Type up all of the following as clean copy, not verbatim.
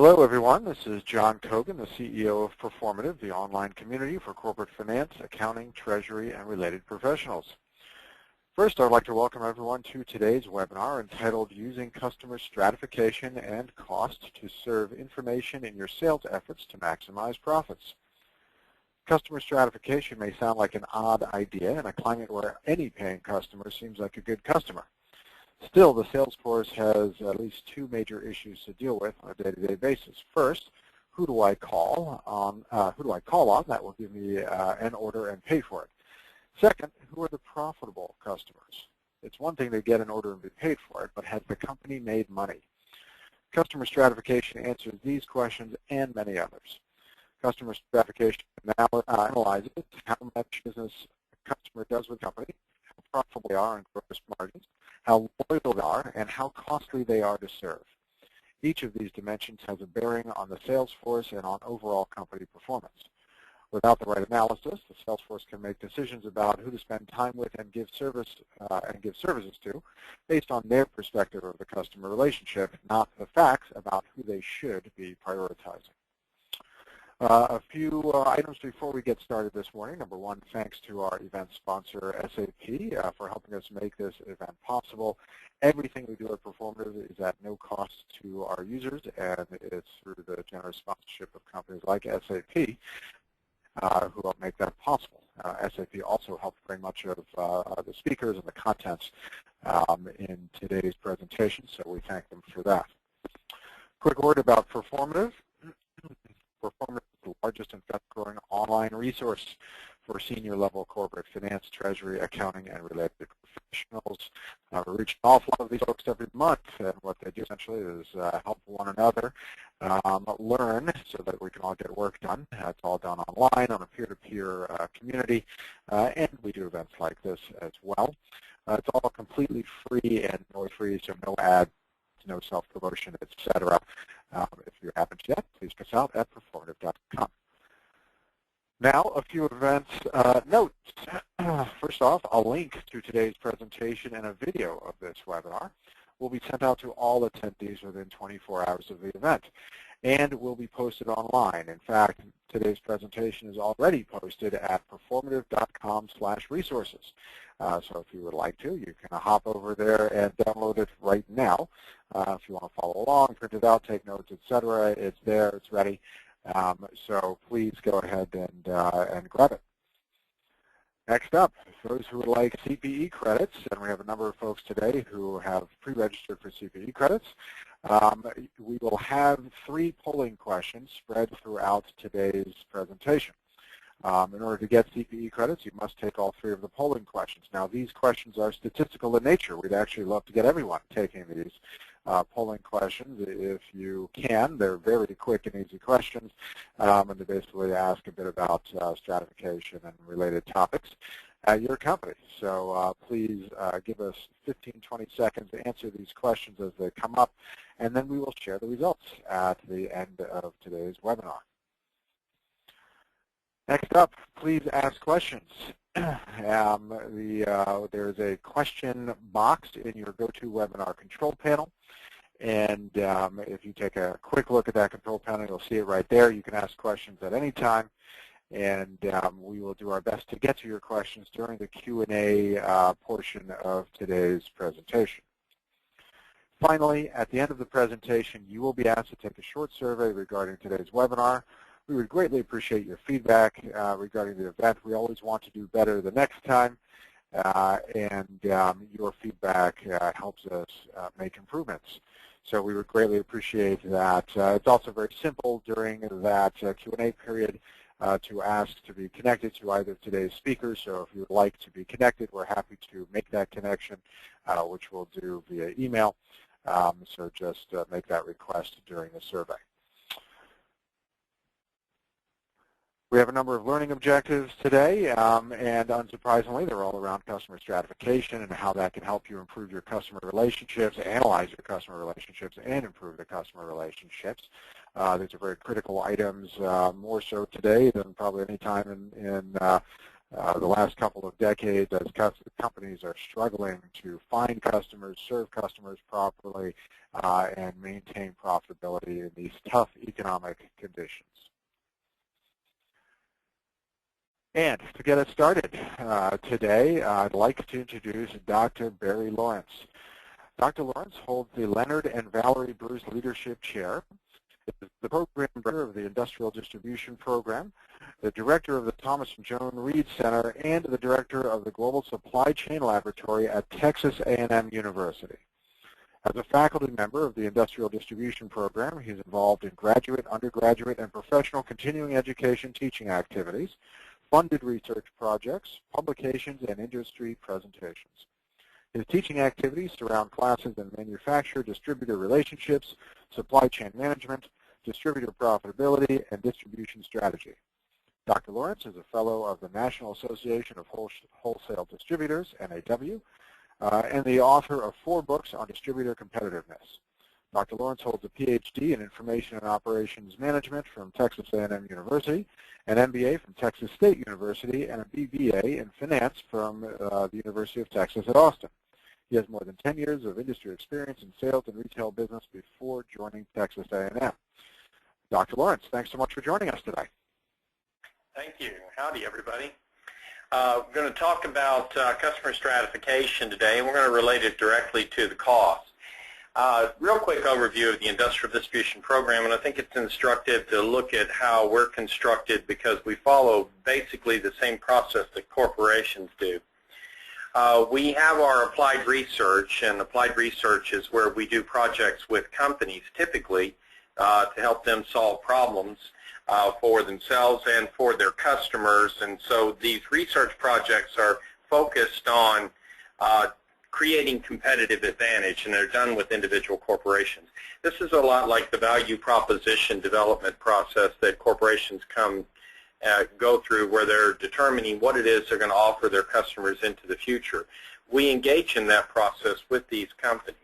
Hello, everyone. This is John Cogan, the CEO of Proformative, the online community for corporate finance, accounting, treasury, and related professionals. First, I'd like to welcome everyone to today's webinar entitled Using Customer Stratification and Cost to Serve Information in Your Sales Efforts to Maximize Profits. Customer stratification may sound like an odd idea in a climate where any paying customer seems like a good customer. Still, the sales force has at least two major issues to deal with on a day-to-day basis. First, who do I call on? That will give me an order and pay for it. Second, who are the profitable customers? It's one thing to get an order and be paid for it, but has the company made money? Customer stratification answers these questions and many others. Customer stratification analyzes how much business a customer does with the company, how profitable they are in gross margins, how loyal they are, and how costly they are to serve. Each of these dimensions has a bearing on the sales force and on overall company performance. Without the right analysis, the sales force can make decisions about who to spend time with and give services to based on their perspective of the customer relationship, not the facts about who they should be prioritizing. A few items before we get started this morning. Number one, thanks to our event sponsor, SAP, for helping us make this event possible. Everything we do at Proformative is at no cost to our users, and it's through the generous sponsorship of companies like SAP who help make that possible. SAP also helped bring much of the speakers and the contents in today's presentation, so we thank them for that. Quick word about Proformative. Proformative is the largest and fast-growing online resource for senior-level corporate finance, treasury, accounting, and related professionals. We're reaching an awful lot of these folks every month, and what they do essentially is help one another learn so that we can all get work done. It's all done online on a peer-to-peer community, and we do events like this as well. It's all completely free and noise-free, so no ads, no self-promotion, etc. If you haven't yet, please check us out at proformative.com. Now, a few events notes. First off, a link to today's presentation and a video of this webinar will be sent out to all attendees within 24 hours of the event and will be posted online. In fact, today's presentation is already posted at proformative.com/resources. So if you would like to, you can hop over there and download it right now. If you want to follow along, print it out, take notes, etc., it's there, it's ready. So please go ahead and grab it. Next up, those who would like CPE credits, and we have a number of folks today who have pre-registered for CPE credits. We will have 3 polling questions spread throughout today's presentation. In order to get CPE credits, you must take all 3 of the polling questions. Now, these questions are statistical in nature. We'd actually love to get everyone taking these polling questions if you can. They're very quick and easy questions, and they basically ask a bit about stratification and related topics at your company. So please give us 15-20 seconds to answer these questions as they come up, and then we will share the results at the end of today's webinar. Next up, please ask questions. There's a question box in your GoToWebinar control panel, and if you take a quick look at that control panel, you'll see it right there. You can ask questions at any time, and we will do our best to get to your questions during the Q&A portion of today's presentation. Finally, at the end of the presentation, you will be asked to take a short survey regarding today's webinar. We would greatly appreciate your feedback regarding the event. We always want to do better the next time, and your feedback helps us make improvements. So we would greatly appreciate that. It's also very simple during that Q&A period to ask to be connected to either today's speakers. So if you would like to be connected, we're happy to make that connection, which we'll do via email. So just make that request during the survey. We have a number of learning objectives today, and unsurprisingly, they're all around customer stratification and how that can help you improve your customer relationships, analyze your customer relationships, and improve the customer relationships. These are very critical items, more so today than probably any time in the last couple of decades as companies are struggling to find customers, serve customers properly, and maintain profitability in these tough economic conditions. And to get us started today, I'd like to introduce Dr. Barry Lawrence. Dr. Lawrence holds the Leonard and Valerie Bruce Leadership Chair, is the program director of the Industrial Distribution Program, the director of the Thomas and Joan Reed Center, and the director of the Global Supply Chain Laboratory at Texas A&M University. As a faculty member of the Industrial Distribution Program, he's involved in graduate, undergraduate, and professional continuing education teaching activities, funded research projects, publications, and industry presentations. His teaching activities surround classes in manufacturer-distributor relationships, supply chain management, distributor profitability, and distribution strategy. Dr. Lawrence is a fellow of the National Association of Wholesale Distributors, NAW, and the author of 4 books on distributor competitiveness. Dr. Lawrence holds a Ph.D. in Information and Operations Management from Texas A&M University, an MBA from Texas State University, and a BBA in Finance from the University of Texas at Austin. He has more than 10 years of industry experience in sales and retail business before joining Texas A&M. Dr. Lawrence, thanks so much for joining us today. Thank you. Howdy, everybody. We're going to talk about customer stratification today, and we're going to relate it directly to the cost. Real quick overview of the Industrial Distribution Program, and I think it's instructive to look at how we're constructed because we follow basically the same process that corporations do. We have our applied research, and applied research is where we do projects with companies typically to help them solve problems for themselves and for their customers. And so these research projects are focused on creating competitive advantage, and they're done with individual corporations. This is a lot like the value proposition development process that corporations go through, where they're determining what it is they're going to offer their customers into the future. We engage in that process with these companies.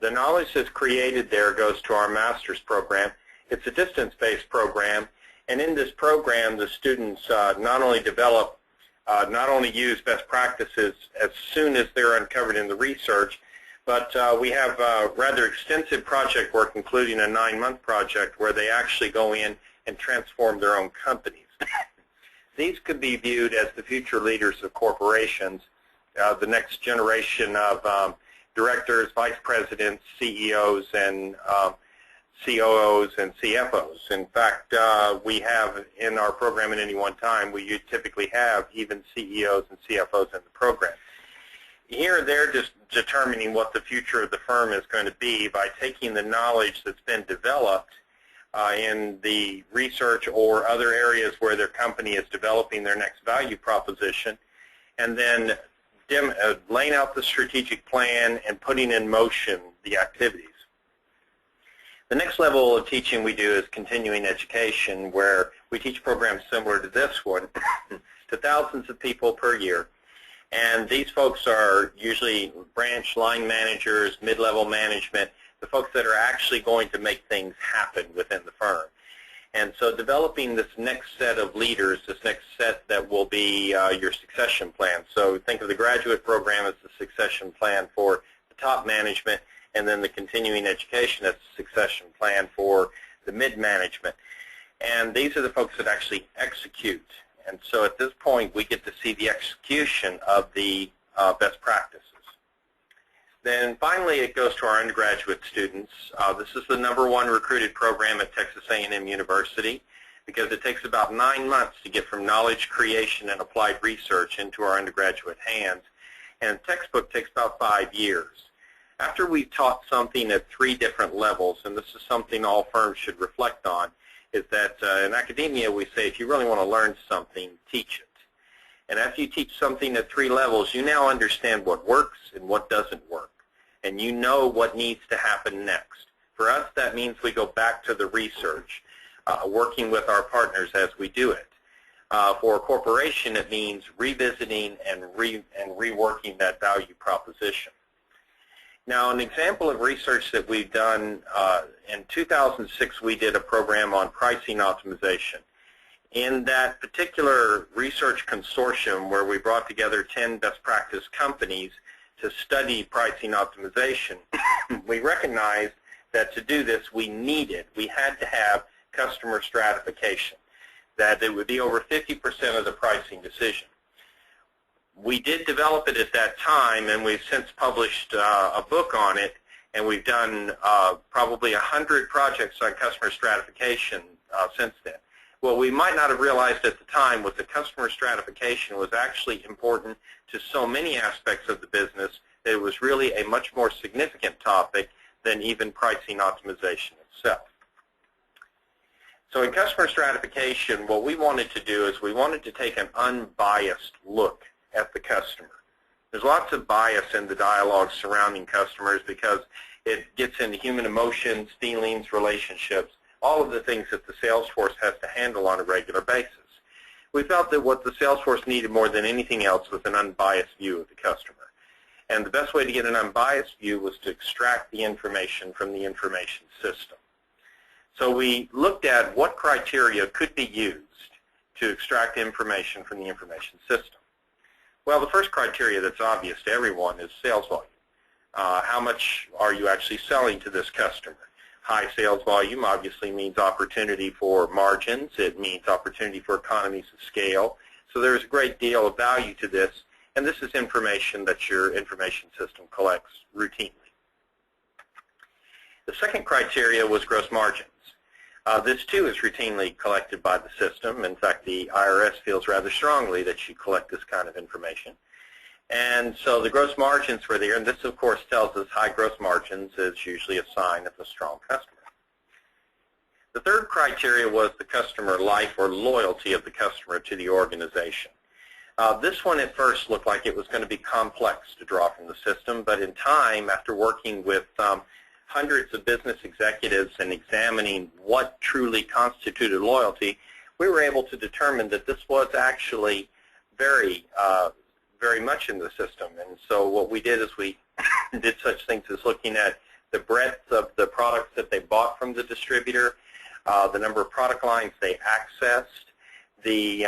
The knowledge that's created there goes to our master's program. It's a distance-based program, and in this program, the students not only use best practices as soon as they're uncovered in the research, but we have rather extensive project work, including a 9-month project where they actually go in and transform their own companies. These could be viewed as the future leaders of corporations, the next generation of directors, vice presidents, CEOs, and COOs and CFOs. In fact, we have in our program at any one time, we typically have even CEOs and CFOs in the program. Here they're just determining what the future of the firm is going to be by taking the knowledge that's been developed in the research or other areas where their company is developing their next value proposition, and then laying out the strategic plan and putting in motion the activities. The next level of teaching we do is continuing education, where we teach programs similar to this one to thousands of people per year. And these folks are usually branch line managers, mid-level management, the folks that are actually going to make things happen within the firm. And so developing this next set of leaders, this next set that will be your succession plan. So think of the graduate program as the succession plan for the top management, and then the continuing education as the succession plan for the mid-management. And these are the folks that actually execute. And so at this point, we get to see the execution of the best practices. Then finally, it goes to our undergraduate students. This is the #1 recruited program at Texas A&M University because it takes about 9 months to get from knowledge creation and applied research into our undergraduate hands. And a textbook takes about 5 years. After we've taught something at 3 different levels, and this is something all firms should reflect on, is that in academia we say if you really want to learn something, teach it. And after you teach something at 3 levels, you now understand what works and what doesn't work. And you know what needs to happen next. For us, that means we go back to the research, working with our partners as we do it. For a corporation, it means revisiting and reworking that value proposition. Now, an example of research that we've done, in 2006 we did a program on pricing optimization. In that particular research consortium where we brought together 10 best practice companies to study pricing optimization, we recognized that to do this we had to have customer stratification, that it would be over 50% of the pricing decision. We did develop it at that time, and we've since published a book on it, and we've done probably 100 projects on customer stratification since then. What we might not have realized at the time was that customer stratification was actually important to so many aspects of the business that it was really a much more significant topic than even pricing optimization itself. So in customer stratification, what we wanted to do is we wanted to take an unbiased look at the customer. There's lots of bias in the dialogue surrounding customers because it gets into human emotions, feelings, relationships, all of the things that the sales force has to handle on a regular basis. We felt that what the sales force needed more than anything else was an unbiased view of the customer. And the best way to get an unbiased view was to extract the information from the information system. So we looked at what criteria could be used to extract information from the information system. Well, the first criteria that's obvious to everyone is sales volume. How much are you actually selling to this customer? High sales volume obviously means opportunity for margins. It means opportunity for economies of scale. So there's a great deal of value to this, and this is information that your information system collects routinely. The second criteria was gross margins. This too is routinely collected by the system. In fact, the IRS feels rather strongly that you collect this kind of information. And so the gross margins were there, and this of course tells us high gross margins is usually a sign of a strong customer. The third criteria was the customer life or loyalty of the customer to the organization. This one at first looked like it was going to be complex to draw from the system, but in time, after working with hundreds of business executives and examining what truly constituted loyalty, we were able to determine that this was actually very much in the system. And so what we did is we did such things as looking at the breadth of the products that they bought from the distributor, the number of product lines they accessed, the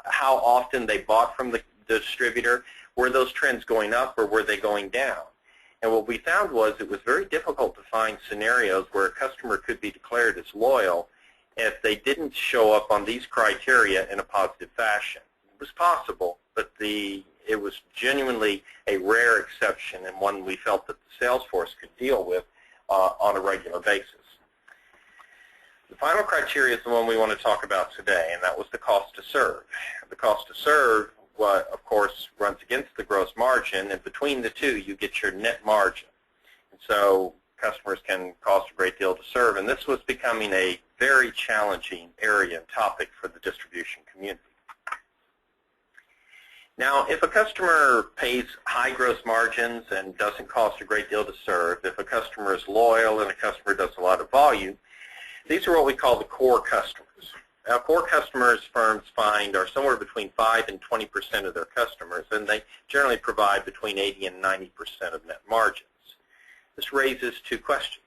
how often they bought from the distributor. Were those trends going up or were they going down? And what we found was it was very difficult to find scenarios where a customer could be declared as loyal if they didn't show up on these criteria in a positive fashion. It was possible, but it was genuinely a rare exception and one we felt that the sales force could deal with on a regular basis. The final criteria is the one we want to talk about today, and that was the cost to serve. The cost to serve, of course, runs against the gross margin, and between the two, you get your net margin. And so customers can cost a great deal to serve, and this was becoming a very challenging area and topic for the distribution community. Now, if a customer pays high gross margins and doesn't cost a great deal to serve, if a customer is loyal and a customer does a lot of volume, these are what we call the core customers. Now, core customers firms find are somewhere between 5 and 20% of their customers, and they generally provide between 80 and 90% of net margins. This raises two questions.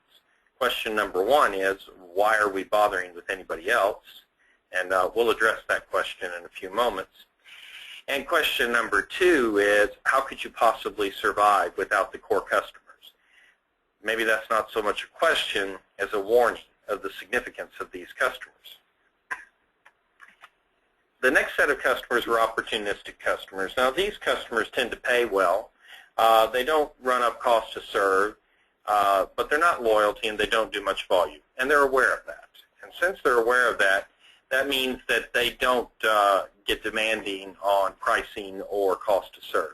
Question number one is, why are we bothering with anybody else? And we'll address that question in a few moments. And question number two is, how could you possibly survive without the core customers? Maybe that's not so much a question as a warning of the significance of these customers. The next set of customers were opportunistic customers. Now, these customers tend to pay well. They don't run up cost to serve, but they're not loyalty and they don't do much volume. And they're aware of that. And since they're aware of that, that means that they don't get demanding on pricing or cost to serve.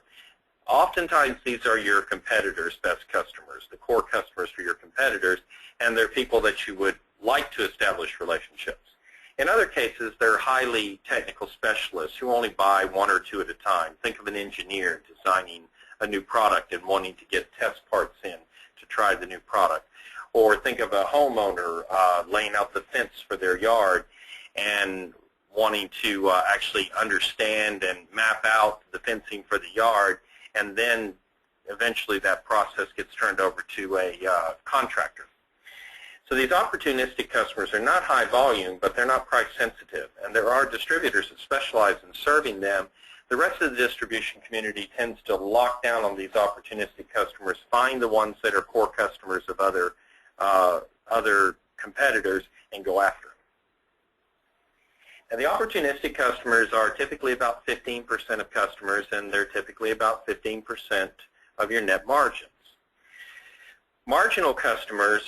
Oftentimes, these are your competitors' best customers, the core customers for your competitors, and they're people that you would like to establish relationships. In other cases, they're highly technical specialists who only buy one or two at a time. Think of an engineer designing a new product and wanting to get test parts in to try the new product. Or think of a homeowner laying out the fence for their yard and wanting to actually understand and map out the fencing for the yard, and then eventually that process gets turned over to a contractor. So these opportunistic customers are not high volume, but they're not price sensitive. And there are distributors that specialize in serving them. The rest of the distribution community tends to lock down on these opportunistic customers, find the ones that are core customers of other competitors, and go after them. And the opportunistic customers are typically about 15% of customers, and they're typically about 15% of your net margins. Marginal customers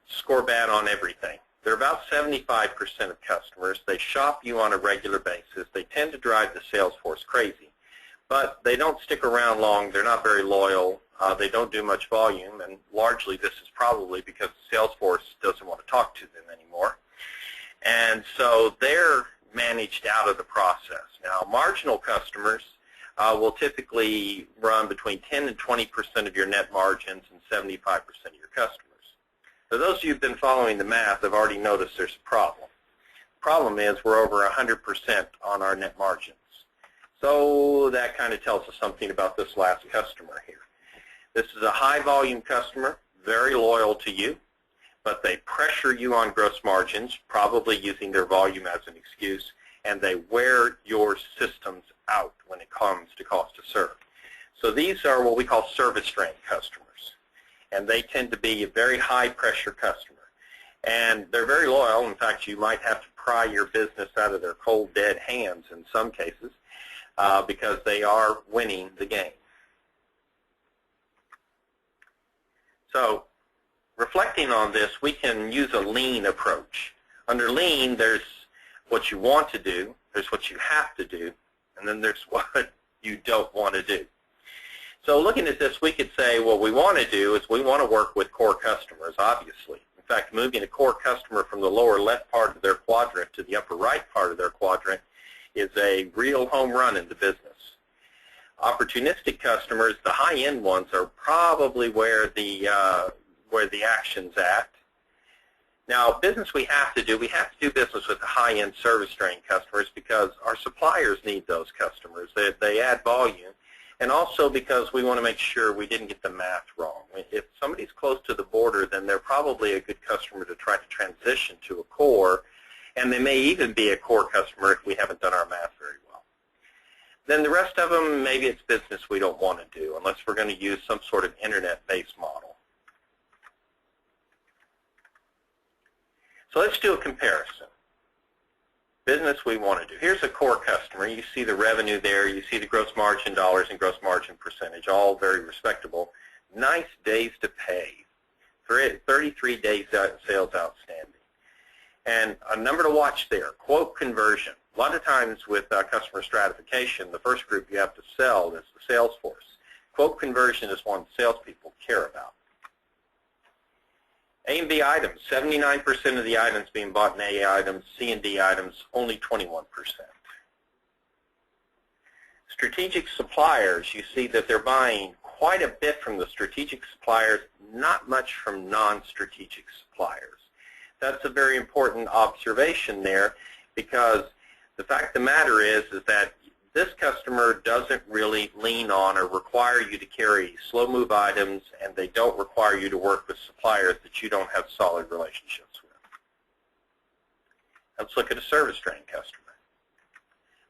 score bad on everything. They're about 75% of customers. They shop you on a regular basis. They tend to drive the sales force crazy. But they don't stick around long. They're not very loyal. They don't do much volume, and largely this is probably because the sales force doesn't want to talk to them anymore. And so they're managed out of the process. Now, marginal customers will typically run between 10 and 20% of your net margins and 75% of your customers. So those of you who've been following the math have already noticed there's a problem. The problem is we're over 100% on our net margins. So that kind of tells us something about this last customer here. This is a high volume customer, very loyal to you, but they pressure you on gross margins, probably using their volume as an excuse, and they wear your systems out when it comes to cost to serve. So these are what we call service-trained customers, and they tend to be a very high-pressure customer. And they're very loyal. In fact, you might have to pry your business out of their cold, dead hands in some cases because they are winning the game. So reflecting on this, we can use a lean approach. Under lean, there's what you want to do, there's what you have to do, and then there's what you don't want to do. So looking at this, we could say what we want to do is we want to work with core customers, obviously. In fact, moving a core customer from the lower left part of their quadrant to the upper right part of their quadrant is a real home run in the business. Opportunistic customers, the high-end ones, are probably where the action's at. Now, business we have to do business with the high-end service-trained customers because our suppliers need those customers. They add volume, and also because we want to make sure we didn't get the math wrong. If somebody's close to the border, then they're probably a good customer to try to transition to a core, and they may even be a core customer if we haven't done our math very well. Then the rest of them, maybe it's business we don't want to do unless we're going to use some sort of internet-based model. So let's do a comparison. Business we want to do. Here's a core customer. You see the revenue there. You see the gross margin dollars and gross margin percentage, all very respectable. Nice days to pay. 33 days sales outstanding. And a number to watch there, quote conversion. A lot of times with customer stratification, the first group you have to sell is the sales force. Quote conversion is one salespeople care about. A and B items, 79% of the items being bought in A items, C and D items, only 21%. Strategic suppliers, you see that they're buying quite a bit from the strategic suppliers, not much from non-strategic suppliers. That's a very important observation there because the fact of the matter is that this customer doesn't really lean on or require you to carry slow move items, and they don't require you to work with suppliers that you don't have solid relationships with. Let's look at a service-trained customer.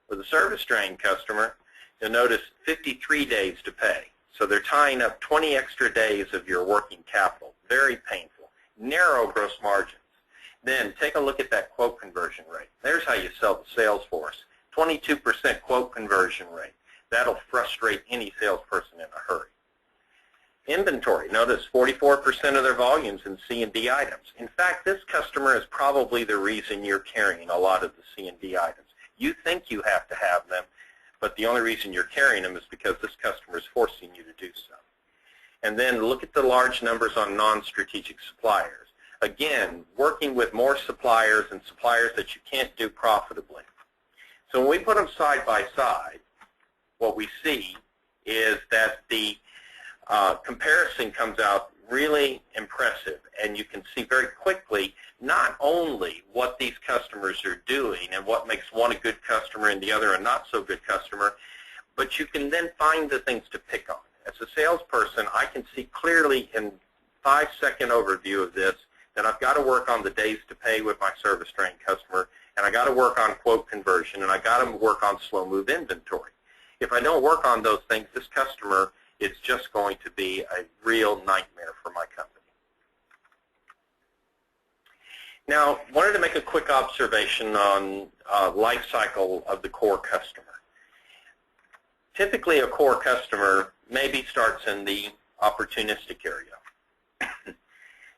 With a service-trained customer, you'll notice 53 days to pay. So they're tying up 20 extra days of your working capital. Very painful. Narrow gross margins. Then take a look at that quote conversion rate. There's how you sell the sales force. 22% quote conversion rate. That'll frustrate any salesperson in a hurry. Inventory. Notice 44% of their volumes in C and D items. In fact, this customer is probably the reason you're carrying a lot of the C and D items. You think you have to have them, but the only reason you're carrying them is because this customer is forcing you to do so. And then look at the large numbers on non-strategic suppliers. Again, working with more suppliers and suppliers that you can't do profitably. So when we put them side by side, what we see is that the comparison comes out really impressive, and you can see very quickly not only what these customers are doing and what makes one a good customer and the other a not so good customer, but you can then find the things to pick on. As a salesperson, I can see clearly in 5-second overview of this then I've got to work on the days to pay with my service-trained customer, and I got to work on quote conversion, and I got to work on slow move inventory. If I don't work on those things, this customer is just going to be a real nightmare for my company. Now, I wanted to make a quick observation on life cycle of the core customer. Typically, a core customer maybe starts in the opportunistic area.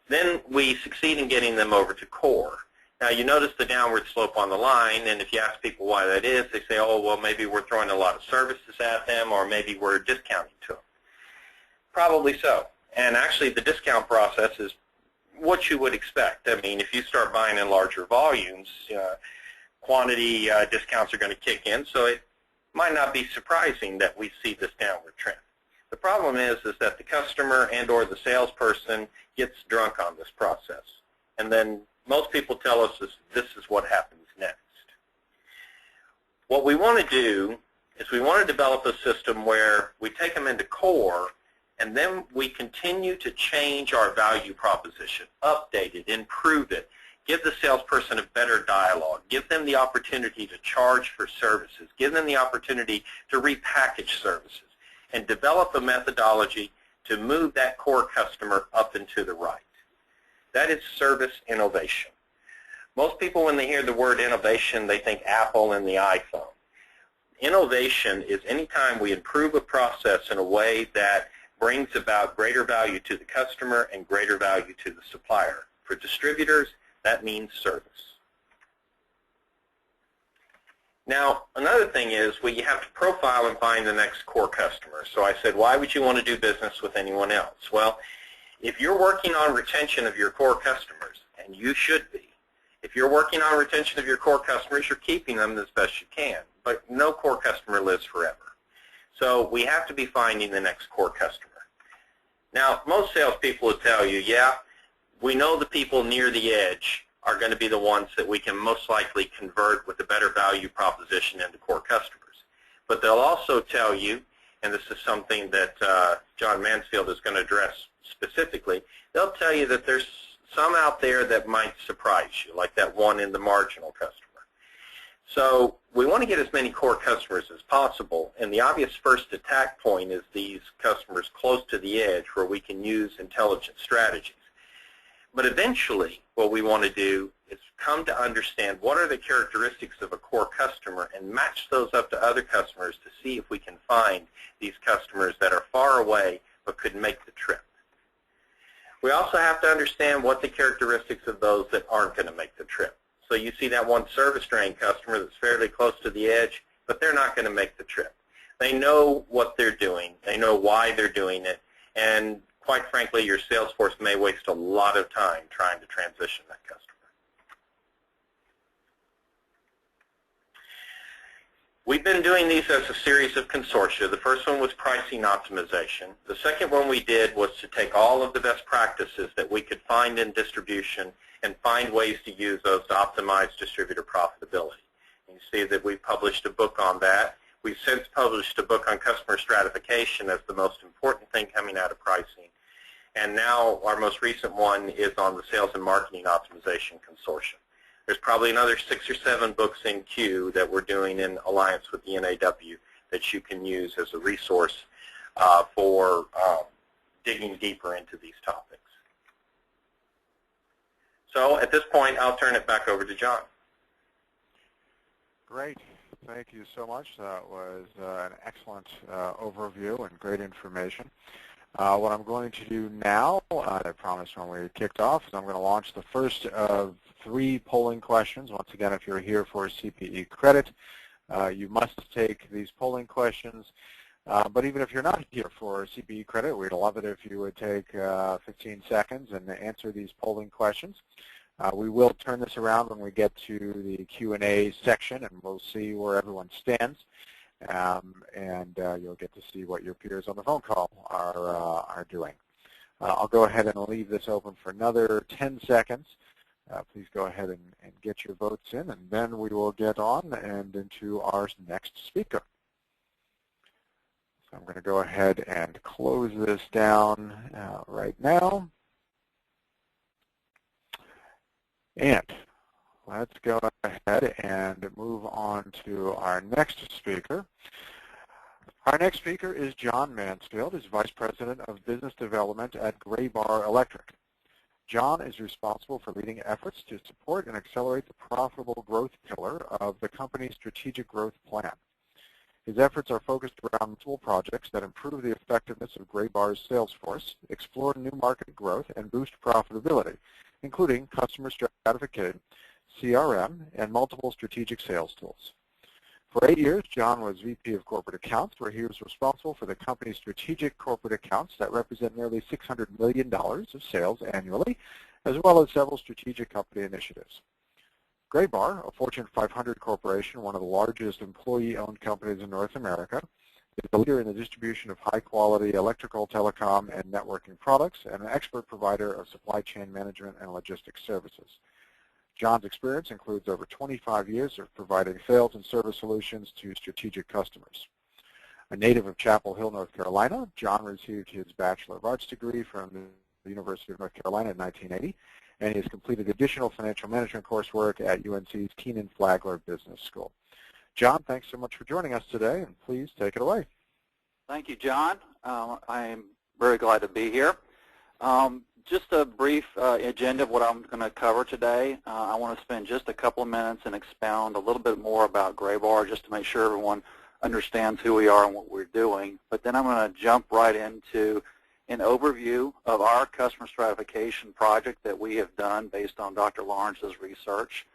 Then we succeed in getting them over to core. Now, you notice the downward slope on the line, and if you ask people why that is, they say, oh, well, maybe we're throwing a lot of services at them, or maybe we're discounting to them. Probably so. And actually, the discount process is what you would expect. I mean, if you start buying in larger volumes, quantity discounts are going to kick in, so it might not be surprising that we see this downward trend. The problem is that the customer and or the salesperson gets drunk on this process. And then most people tell us this is what happens next. What we want to do is we want to develop a system where we take them into core, and then we continue to change our value proposition, update it, improve it, give the salesperson a better dialogue, give them the opportunity to charge for services, give them the opportunity to repackage services, and develop a methodology to move that core customer up and to the right. That is service innovation. Most people, when they hear the word innovation, they think Apple and the iPhone. Innovation is any time we improve a process in a way that brings about greater value to the customer and greater value to the supplier. For distributors, that means service. Now, another thing is you have to profile and find the next core customer. So I said, why would you want to do business with anyone else? Well, if you're working on retention of your core customers, and you should be, if you're working on retention of your core customers, you're keeping them as best you can. But no core customer lives forever. So we have to be finding the next core customer. Now, most salespeople will tell you, yeah, we know the people near the edge are going to be the ones that we can most likely convert with a better value proposition into core customers. But they'll also tell you, and this is something that John Mansfield is going to address specifically, they'll tell you that there's some out there that might surprise you, like that one in the marginal customer. So we want to get as many core customers as possible, and the obvious first attack point is these customers close to the edge where we can use intelligent strategies. But eventually, what we want to do is come to understand what are the characteristics of a core customer and match those up to other customers to see if we can find these customers that are far away but could make the trip. We also have to understand what the characteristics of those that aren't going to make the trip. So you see that one service-trained customer that's fairly close to the edge, but they're not going to make the trip. They know what they're doing. They know why they're doing it. And quite frankly, your sales force may waste a lot of time trying to transition that customer. We've been doing these as a series of consortia. The first one was pricing optimization. The second one we did was to take all of the best practices that we could find in distribution and find ways to use those to optimize distributor profitability. And you see that we published a book on that. We've since published a book on customer stratification as the most important thing coming out of pricing. And now our most recent one is on the sales and marketing optimization consortium. There's probably another 6 or 7 books in queue that we're doing in alliance with the NAW that you can use as a resource for digging deeper into these topics. So at this point, I'll turn it back over to John. Great. Thank you so much. That was an excellent overview and great information. What I'm going to do now, I promised when we kicked off, is I'm going to launch the first of 3 polling questions. Once again, if you're here for CPE credit, you must take these polling questions. But even if you're not here for CPE credit, we'd love it if you would take 15 seconds and answer these polling questions. We will turn this around when we get to the Q&A section, and we'll see where everyone stands. And you'll get to see what your peers on the phone call are doing. I'll go ahead and leave this open for another 10 seconds. Please go ahead and get your votes in, and then we will get on and into our next speaker. So I'm going to go ahead and close this down right now. And let's go ahead and move on to our next speaker. Our next speaker is John Mansfield. He's Vice President of Business Development at Graybar Electric. John is responsible for leading efforts to support and accelerate the profitable growth pillar of the company's strategic growth plan. His efforts are focused around multiple projects that improve the effectiveness of Graybar's sales force, explore new market growth, and boost profitability, including customer stratification, CRM, and multiple strategic sales tools. For 8 years, John was VP of Corporate Accounts, where he was responsible for the company's strategic corporate accounts that represent nearly $600 million of sales annually, as well as several strategic company initiatives. Graybar, a Fortune 500 corporation, one of the largest employee-owned companies in North America, is a leader in the distribution of high-quality electrical, telecom, and networking products, and an expert provider of supply chain management and logistics services. John's experience includes over 25 years of providing sales and service solutions to strategic customers. A native of Chapel Hill, North Carolina, John received his Bachelor of Arts degree from the University of North Carolina in 1980, and he has completed additional financial management coursework at UNC's Keenan Flagler Business School. John, thanks so much for joining us today, and please take it away. Thank you, John. I am very glad to be here. Just a brief agenda of what I'm going to cover today. I want to spend just a couple of minutes and expound a little bit more about Graybar, just to make sure everyone understands who we are and what we're doing. But then I'm going to jump right into an overview of our customer stratification project that we have done based on Dr. Lawrence's research.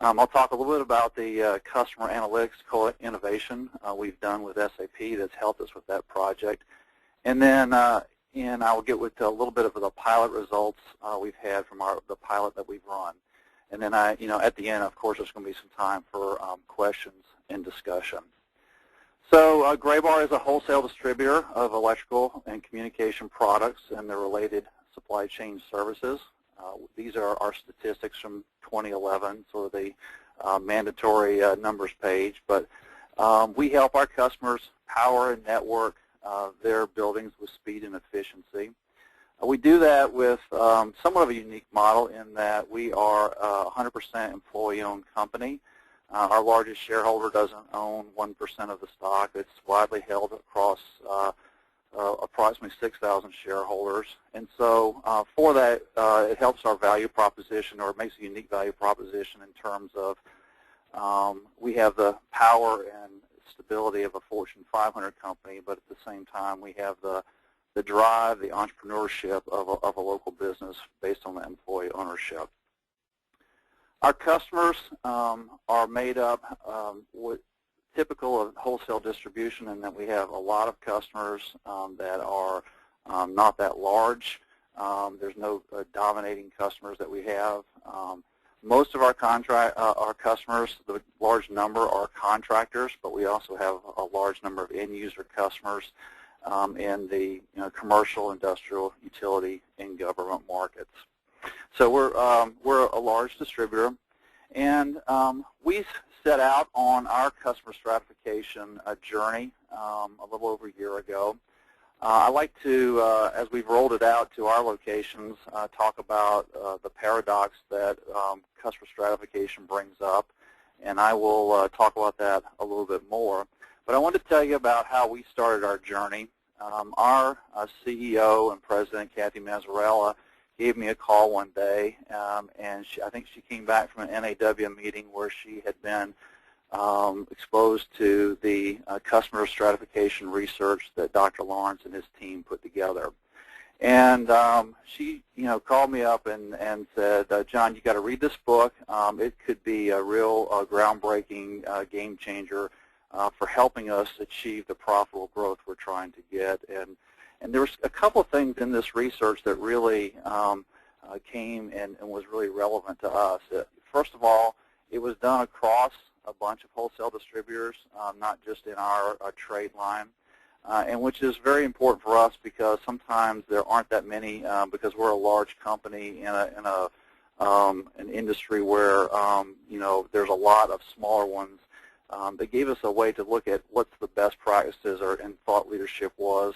I'll talk a little bit about the customer analytics innovation we've done with SAP that's helped us with that project. And then I will get with a little bit of the pilot results we've had from the pilot that we've run. And then at the end, of course, there's going to be some time for questions and discussion. So Graybar is a wholesale distributor of electrical and communication products and the related supply chain services. These are our statistics from 2011, so the mandatory numbers page. But we help our customers power and network their buildings with speed and efficiency. We do that with somewhat of a unique model in that we are a 100% employee-owned company. Our largest shareholder doesn't own 1% of the stock. It's widely held across approximately 6,000 shareholders. And so for that, it helps our value proposition, or it makes a unique value proposition in terms of we have the power and stability of a Fortune 500 company, but at the same time we have the drive, the entrepreneurship of a local business based on the employee ownership. Our customers are made up with typical of wholesale distribution, in that we have a lot of customers that are not that large. There's no dominating customers that we have. Most of our customers, the large number, are contractors, but we also have a large number of end-user customers in the commercial, industrial, utility, and government markets. So we're a large distributor, and we set out on our customer stratification journey a little over a year ago. I like to, as we've rolled it out to our locations, talk about the paradox that customer stratification brings up, and I will talk about that a little bit more. But I want to tell you about how we started our journey. Our CEO and President, Kathy Mazzarella, gave me a call one day, and I think she came back from an NAW meeting where she had been exposed to the customer stratification research that Dr. Lawrence and his team put together. And she called me up and said, John, you got to read this book. It could be a real groundbreaking game changer for helping us achieve the profitable growth we're trying to get. And there was a couple of things in this research that really came and was really relevant to us. First of all, it was done across a bunch of wholesale distributors, not just in our trade line, and which is very important for us because sometimes there aren't that many, because we're a large company in an industry where there's a lot of smaller ones. They gave us a way to look at what the best practices and thought leadership was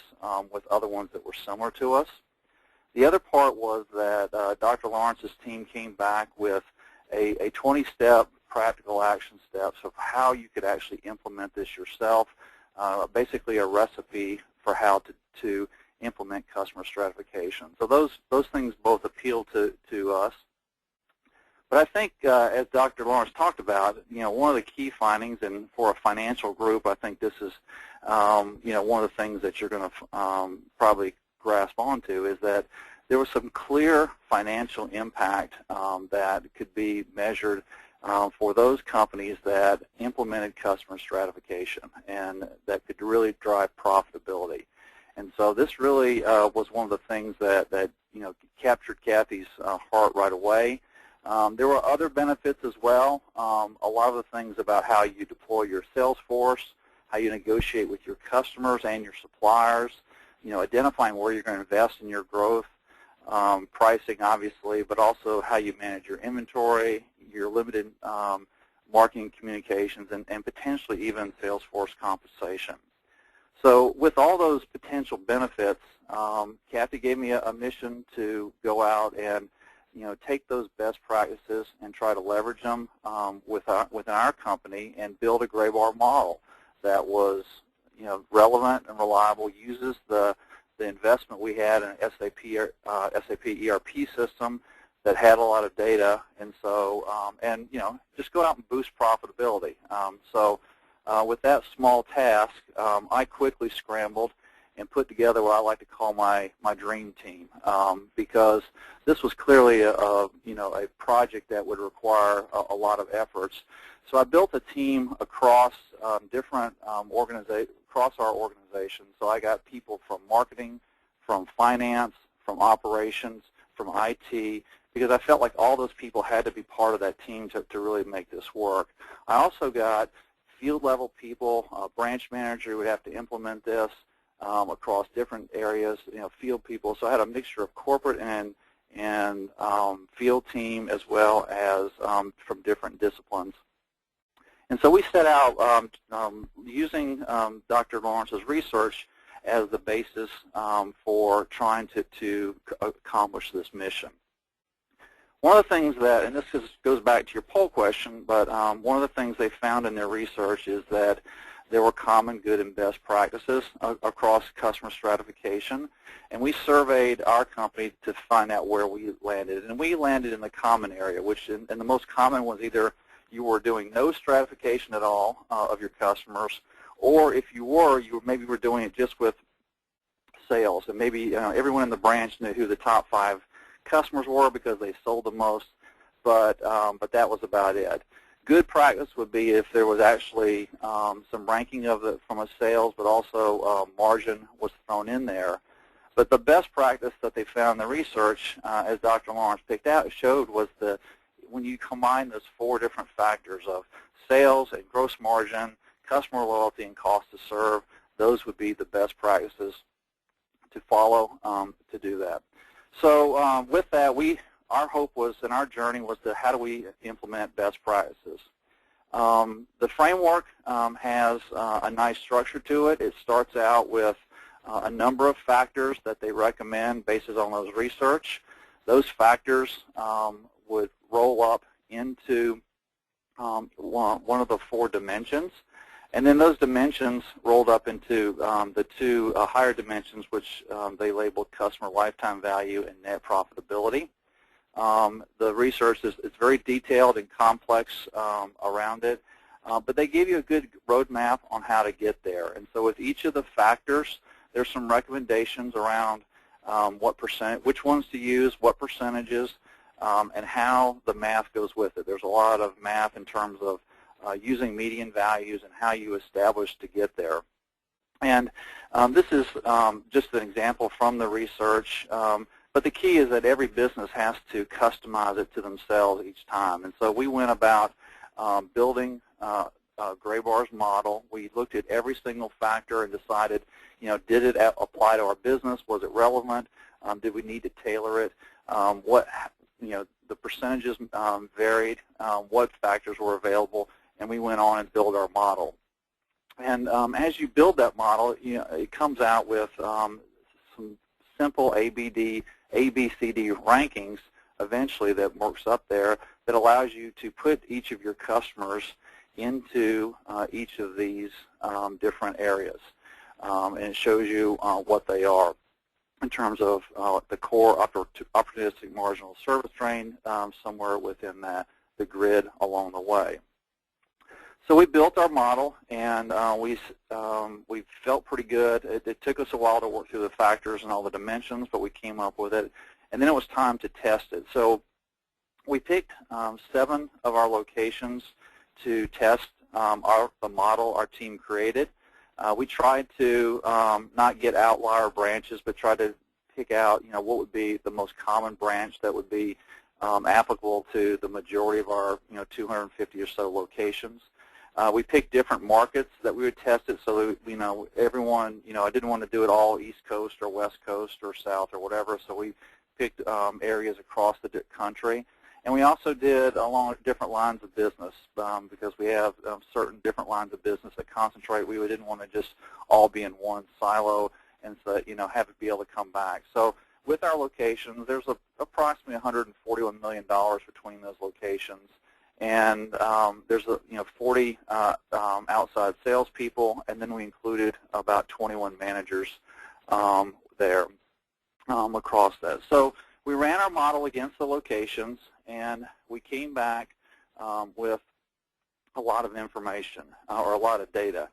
with other ones that were similar to us. The other part was that Dr. Lawrence's team came back with a 20-step practical action steps of how you could actually implement this yourself, basically a recipe for how to implement customer stratification. So those things both appeal to us. But I think, as Dr. Lawrence talked about, one of the key findings, and for a financial group, I think this is, one of the things that you're going to probably grasp onto is that there was some clear financial impact that could be measured for those companies that implemented customer stratification and that could really drive profitability. And so this really was one of the things that captured Kathy's heart right away. There were other benefits as well. A lot of the things about how you deploy your sales force, how you negotiate with your customers and your suppliers, identifying where you're going to invest in your growth, pricing obviously, but also how you manage your inventory, your limited marketing communications, and potentially even sales force compensation. So with all those potential benefits, Kathy gave me a mission to go out and take those best practices and try to leverage them within our company and build a Graybar model that was relevant and reliable, uses the investment we had in an SAP ERP system that had a lot of data, and so just go out and boost profitability. With that small task, I quickly scrambled and put together what I like to call my dream team, because this was clearly a project that would require a lot of efforts. So I built a team across different across our organization. So I got people from marketing, from finance, from operations, from IT, because I felt like all those people had to be part of that team to really make this work. I also got field level people, a branch manager who would have to implement this across different areas, field people. So I had a mixture of corporate and field team as well as from different disciplines. And so we set out using Dr. Lawrence's research as the basis for trying to accomplish this mission. One of the things that, and this goes back to your poll question, but one of the things they found in their research is that there were common good and best practices across customer stratification, and we surveyed our company to find out where we landed. And we landed in the common area, which, and the most common was either you were doing no stratification at all of your customers, or if you were, maybe were doing it just with sales, and maybe everyone in the branch knew who the top 5 customers were because they sold the most, but that was about it. Good practice would be if there was actually some ranking of it from a sales, but also margin was thrown in there. But the best practice that they found in the research, as Dr. Lawrence picked out, showed was that when you combine those 4 different factors of sales and gross margin, customer loyalty, and cost to serve, those would be the best practices to follow to do that. So with that, our hope was, and our journey was to how do we implement best practices. The framework has a nice structure to it. It starts out with a number of factors that they recommend based on those research. Those factors would roll up into one of the 4 dimensions, and then those dimensions rolled up into the 2 higher dimensions, which they labeled customer lifetime value and net profitability. The research is very detailed and complex around it, but they give you a good roadmap on how to get there. And so with each of the factors, there's some recommendations around which ones to use, what percentages, and how the math goes with it. There's a lot of math in terms of using median values and how you establish to get there. And this is just an example from the research. But the key is that every business has to customize it to themselves each time. And so we went about building Graybar's model. We looked at every single factor and decided, did it apply to our business? Was it relevant? Did we need to tailor it? The percentages varied. What factors were available? And we went on and built our model. And as you build that model, it comes out with some simple ABCD rankings eventually that works up there that allows you to put each of your customers into each of these different areas. And it shows you what they are in terms of the core opportunistic marginal service train somewhere within the grid along the way. So we built our model, and we felt pretty good. It took us a while to work through the factors and all the dimensions, but we came up with it. And then it was time to test it. So we picked 7 of our locations to test the model our team created. We tried to not get outlier branches, but try to pick out, what would be the most common branch that would be applicable to the majority of our, 250 or so locations. We picked different markets that we would test it so that, everyone, I didn't want to do it all East Coast or West Coast or South or whatever, so we picked areas across the country. And we also did along different lines of business because we have certain different lines of business that concentrate. We didn't want to just all be in one silo and so, have it be able to come back. So with our locations, there's approximately $141 million between those locations. And there's 40 outside salespeople, and then we included about 21 managers there across that. So we ran our model against the locations, and we came back with a lot of information or a lot of data.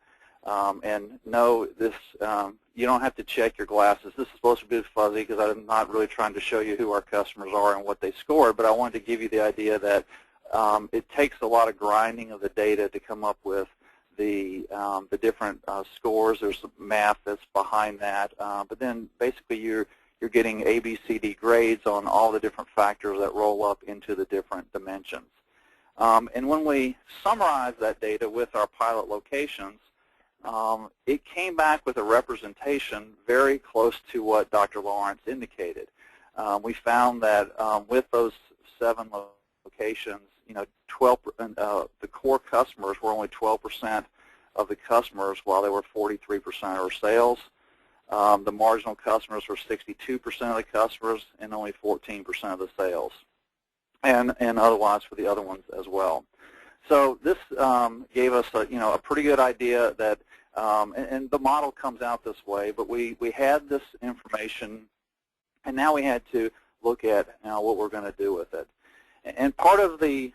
And no, this you don't have to check your glasses. This is supposed to be fuzzy because I'm not really trying to show you who our customers are and what they scored, but I wanted to give you the idea that it takes a lot of grinding of the data to come up with the different scores. There's some math that's behind that, but then basically you're getting A, B, C, D grades on all the different factors that roll up into the different dimensions. And when we summarize that data with our pilot locations, it came back with a representation very close to what Dr. Lawrence indicated. We found that with those 7 locations, 12, the core customers were only 12% of the customers, while they were 43% of our sales. The marginal customers were 62% of the customers and only 14% of the sales, and otherwise for the other ones as well. So this gave us a pretty good idea that, and the model comes out this way, but we had this information, and now we had to look at what we're going to do with it. And part of the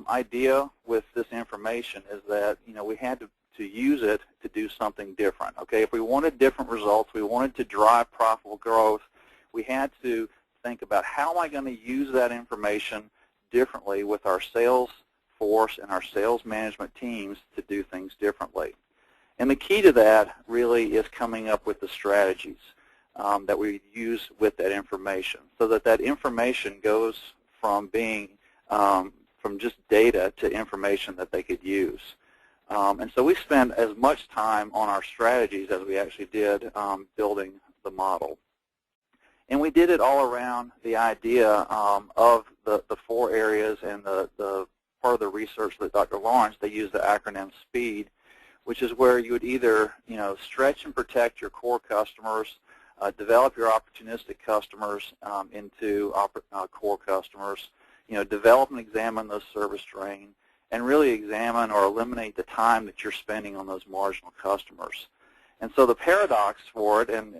idea with this information is that we had to use it to do something different. Okay, if we wanted different results, we wanted to drive profitable growth, we had to think about how am I going to use that information differently with our sales force and our sales management teams to do things differently. And the key to that really is coming up with the strategies that we use with that information, so that that information goes from being from just data to information that they could use. And so we spent as much time on our strategies as we actually did building the model. And we did it all around the idea of the 4 areas and the part of the research that Dr. Lawrence, they used the acronym SPEED, which is where you would either stretch and protect your core customers, develop your opportunistic customers into core customers, develop and examine those service train, and really examine or eliminate the time that you're spending on those marginal customers. And so the paradox for it, and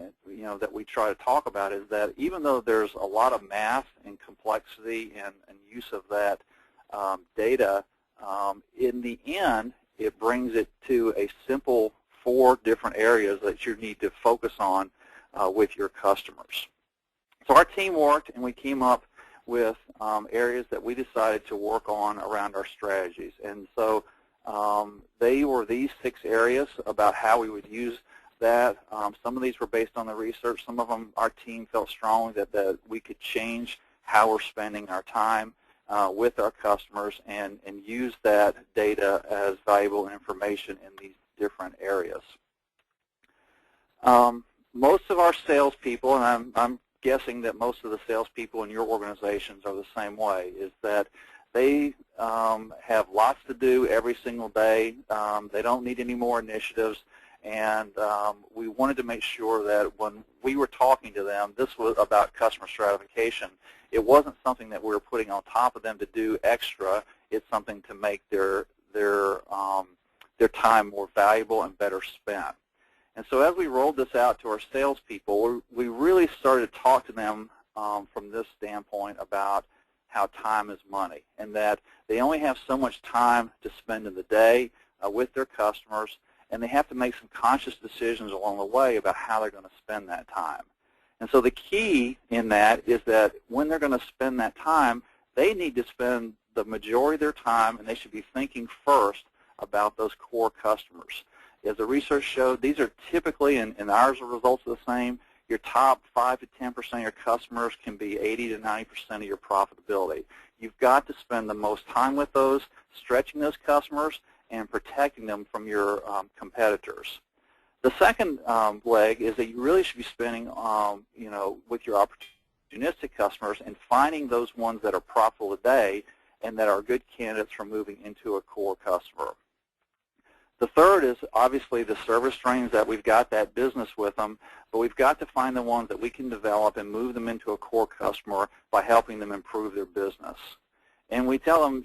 that we try to talk about, is that even though there's a lot of math and complexity and use of that data, in the end, it brings it to a simple 4 different areas that you need to focus on with your customers. So our team worked, and we came up with areas that we decided to work on around our strategies. And so they were these 6 areas about how we would use that. Some of these were based on the research. Some of them our team felt strongly that we could change how we're spending our time with our customers and use that data as valuable information in these different areas. Most of our salespeople, and I'm guessing that most of the salespeople in your organizations are the same way, is that they have lots to do every single day. They don't need any more initiatives, And we wanted to make sure that when we were talking to them, this was about customer stratification. It wasn't something that we were putting on top of them to do extra. It's something to make their time more valuable and better spent. And so as we rolled this out to our salespeople, we really started to talk to them from this standpoint about how time is money, and that they only have so much time to spend in the day with their customers, and they have to make some conscious decisions along the way about how they're going to spend that time. And so the key in that is that when they're going to spend that time, they need to spend the majority of their time, and they should be thinking first about those core customers. As the research showed, these are typically, and ours the results are the same, your top 5 to 10% of your customers can be 80 to 90% of your profitability. You've got to spend the most time with those, stretching those customers and protecting them from your competitors. The second leg is that you really should be spending, with your opportunistic customers and finding those ones that are profitable today and that are good candidates for moving into a core customer. The third is obviously the service streams that we've got that business with them, but we've got to find the ones that we can develop and move them into a core customer by helping them improve their business. And we tell them,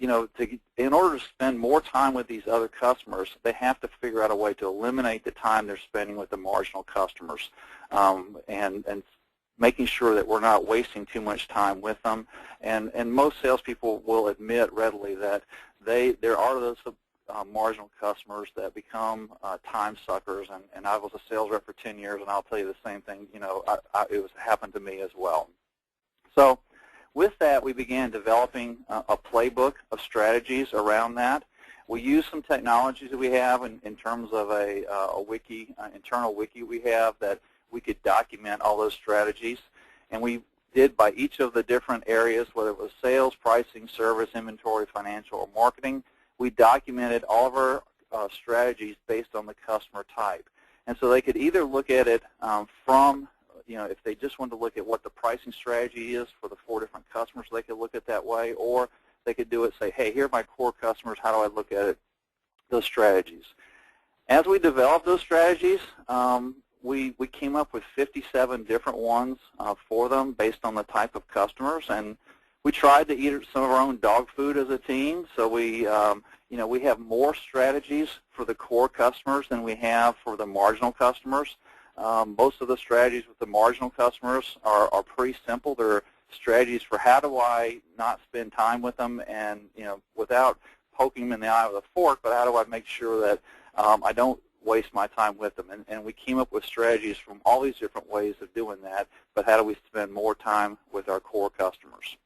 in order to spend more time with these other customers, they have to figure out a way to eliminate the time they're spending with the marginal customers, and making sure that we're not wasting too much time with them. And most salespeople will admit readily that there are those marginal customers that become time suckers, and I was a sales rep for 10 years, and I'll tell you the same thing. It happened to me as well. So with that, we began developing a playbook of strategies around that. We use some technologies that we have in terms of a wiki, internal wiki we have, that we could document all those strategies. And we did by each of the different areas, whether it was sales, pricing, service, inventory, financial, or marketing. We documented all of our strategies based on the customer type. And so they could either look at it from, if they just wanted to look at what the pricing strategy is for the 4 different customers, they could look at it that way, or they could do it, say, hey, here are my core customers, how do I look at it, those strategies. As we developed those strategies, we came up with 57 different ones for them based on the type of customers, and we tried to eat some of our own dog food as a team. So we have more strategies for the core customers than we have for the marginal customers. Most of the strategies with the marginal customers are pretty simple. They're strategies for how do I not spend time with them, and without poking them in the eye with a fork, but how do I make sure that I don't waste my time with them. And we came up with strategies from all these different ways of doing that, but how do we spend more time with our core customers.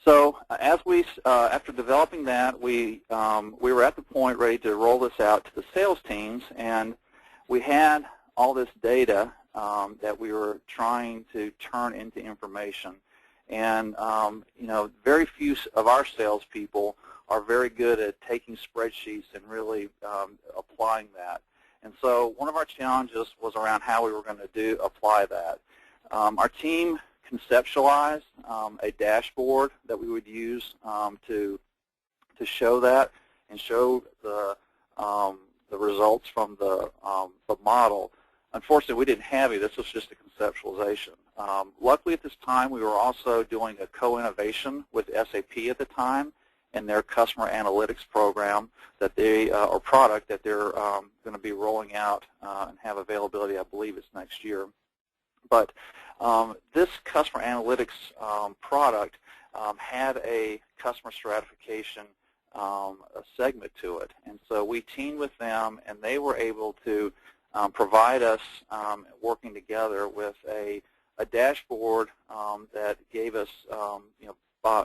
So as after developing that, we were at the point ready to roll this out to the sales teams, and we had all this data that we were trying to turn into information. And very few of our salespeople are very good at taking spreadsheets and really applying that. And so one of our challenges was around how we were going to apply that. Our team conceptualized a dashboard that we would use to show that and show the results from the model. Unfortunately, we didn't have it. This was just a conceptualization. Luckily, at this time, we were also doing a co-innovation with SAP at the time and their customer analytics program that or product that they're going to be rolling out and have availability. I believe it's next year. But this customer analytics product had a customer stratification segment to it. And so we teamed with them, and they were able to provide us, working together, with a dashboard that gave us,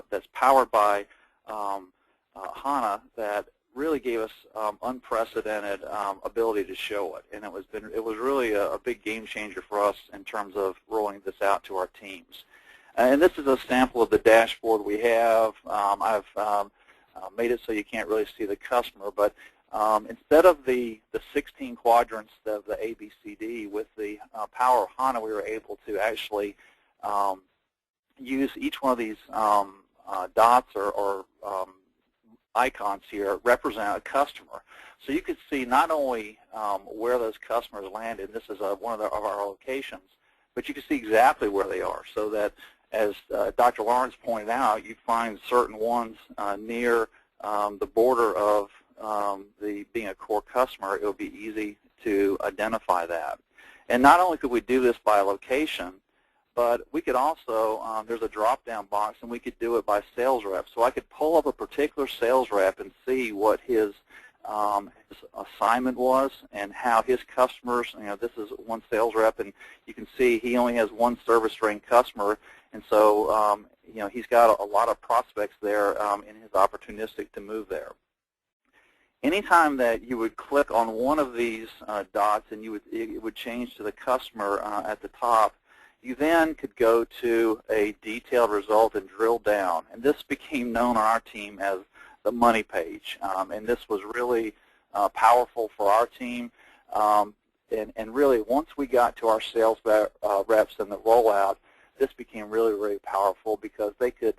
that's powered by HANA, that really gave us unprecedented ability to show it. And it was really a big game changer for us in terms of rolling this out to our teams. And this is a sample of the dashboard we have. I've made it so you can't really see the customer, but instead of the 16 quadrants of the ABCD, with the power of HANA, we were able to actually use each one of these dots or icons here represent a customer. So you could see not only where those customers landed, and this is one of our locations, but you can see exactly where they are, so that as Dr. Lawrence pointed out, you find certain ones near the border of being a core customer. It will be easy to identify that. And not only could we do this by location, but we could also, there's a drop-down box, and we could do it by sales rep. So I could pull up a particular sales rep and see what his assignment was and how his customers, this is one sales rep, and you can see he only has one service-trained customer, and so, he's got a lot of prospects there in his opportunistic to move there. Anytime that you would click on one of these dots and it would change to the customer at the top, you then could go to a detailed result and drill down. And this became known on our team as the money page. And this was really powerful for our team. And really, once we got to our sales reps and the rollout, this became really, really powerful because they could,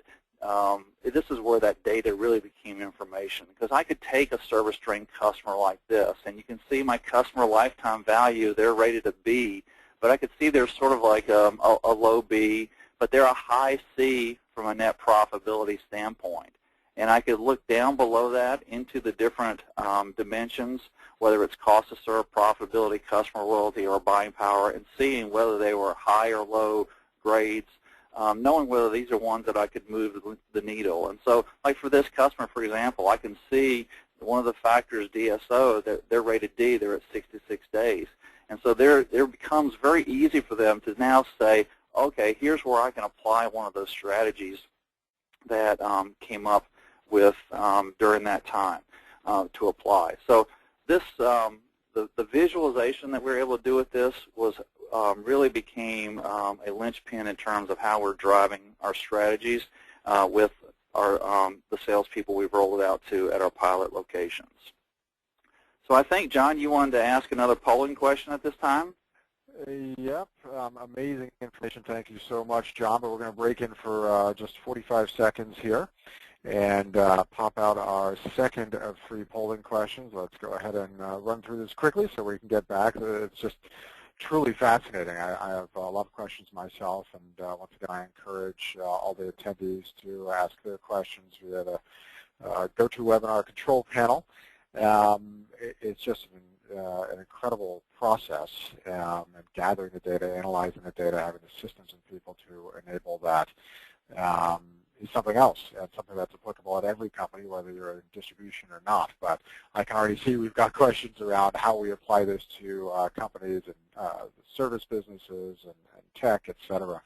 this is where that data really became information. Because I could take a service-trained customer like this, and you can see my customer lifetime value, they're rated a B, but I could see they're sort of like a low B, but they're a high C from a net profitability standpoint. And I could look down below that into the different dimensions, whether it's cost to serve, profitability, customer loyalty, or buying power, and seeing whether they were high or low grades, knowing whether these are ones that I could move the needle. And so, like for this customer, for example, I can see one of the factors, DSO, that they're rated D, they're at 66 days. And so there becomes very easy for them to now say, okay, here's where I can apply one of those strategies that came up with during that time to apply. So this, the visualization that we were able to do with this was really became a linchpin in terms of how we're driving our strategies with our the salespeople we've rolled it out to at our pilot locations. So I think, John, you wanted to ask another polling question at this time? Yep, amazing information. Thank you so much, John. But we're going to break in for just 45 seconds here and pop out our second of 3 polling questions. Let's go ahead and run through this quickly so we can get back. It's just truly fascinating. I have a lot of questions myself, and once again, I encourage all the attendees to ask their questions via the GoToWebinar control panel. It's just an incredible process, and gathering the data, analyzing the data, having the systems and people to enable that is something else, and something that's applicable at every company, whether you're in distribution or not. But I can already see we've got questions around how we apply this to companies and service businesses and tech, et cetera.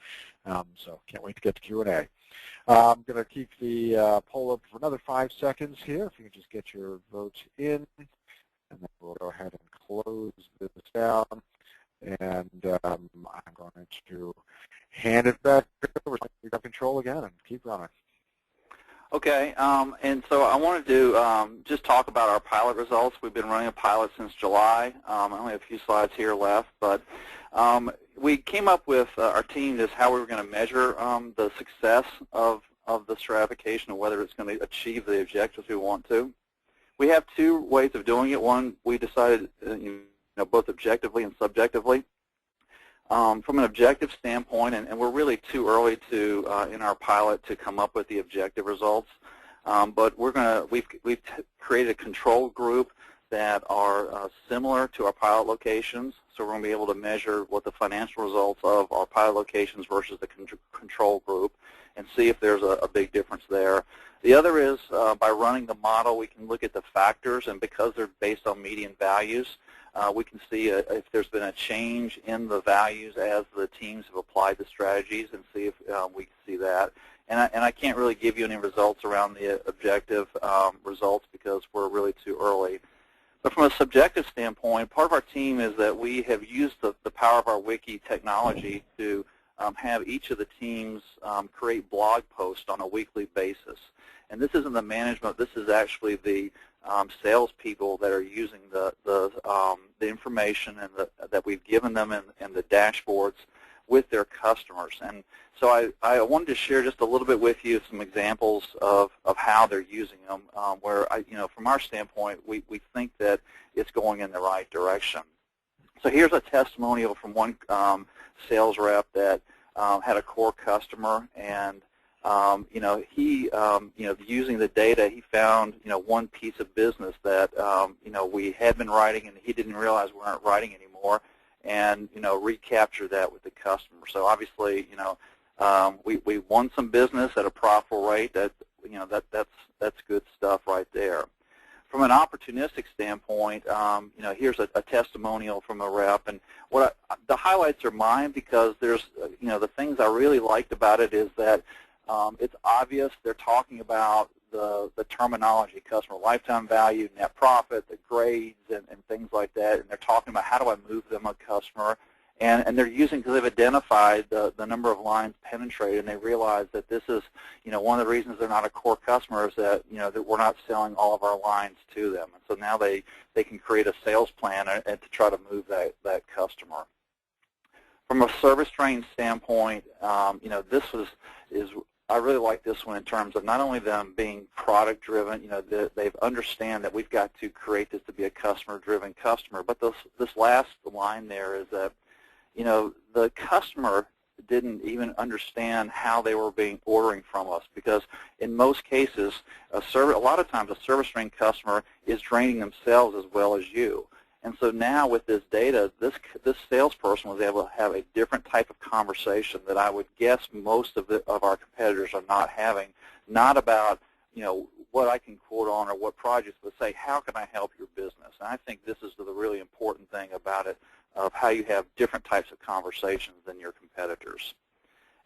So can't wait to get to Q&A. I'm going to keep the poll up for another 5 seconds here. If you can just get your votes in, and then we'll go ahead and close this down. And I'm going to hand it back over to control again and keep running. Okay, and so I wanted to just talk about our pilot results. We've been running a pilot since July. I only have a few slides here left, but we came up with our team just how we were going to measure the success of the stratification and whether it's going to achieve the objectives we want to. We have 2 ways of doing it. One, we decided both objectively and subjectively. From an objective standpoint, and we're really too early to in our pilot to come up with the objective results, but we've created a control group that are similar to our pilot locations, so we're going to be able to measure what the financial results of our pilot locations versus the control group and see if there's a big difference there. The other is by running the model, we can look at the factors, and because they're based on median values, we can see if there's been a change in the values as the teams have applied the strategies, and see if we can see that. And I can't really give you any results around the objective results because we're really too early. But from a subjective standpoint, part of our team is that we have used the power of our wiki technology to have each of the teams create blog posts on a weekly basis. And this isn't the management, this is actually the salespeople that are using the information and that we've given them and the dashboards with their customers. And so I wanted to share just a little bit with you some examples of how they're using them, where from our standpoint, we think that it's going in the right direction. So here's a testimonial from one sales rep that had a core customer, and he using the data, he found one piece of business that we had been writing and he didn't realize we weren't writing anymore, and recapture that with the customer. So obviously we won some business at a profitable rate. That's good stuff right there. From an opportunistic standpoint, here's a testimonial from a rep, and the highlights are mine because there's the things I really liked about it is that it's obvious they're talking about the terminology, customer lifetime value, net profit, the grades, and things like that, and they're talking about how do I move them a customer, and they're using, because they've identified the number of lines penetrated, and they realize that this is one of the reasons they're not a core customer is that that we're not selling all of our lines to them, and so now they can create a sales plan and to try to move that customer. From a service train standpoint, this is I really like this one in terms of not only them being product driven, they understand that we've got to create this to be a customer driven customer, but this last line there is that the customer didn't even understand how they were ordering from us, because in most cases a lot of times a service train customer is draining themselves as well as you. And so now with this data, this salesperson was able to have a different type of conversation that I would guess most of our competitors are not having, not about what I can quote on or what projects, but say how can I help your business. And I think this is the really important thing about it, of how you have different types of conversations than your competitors.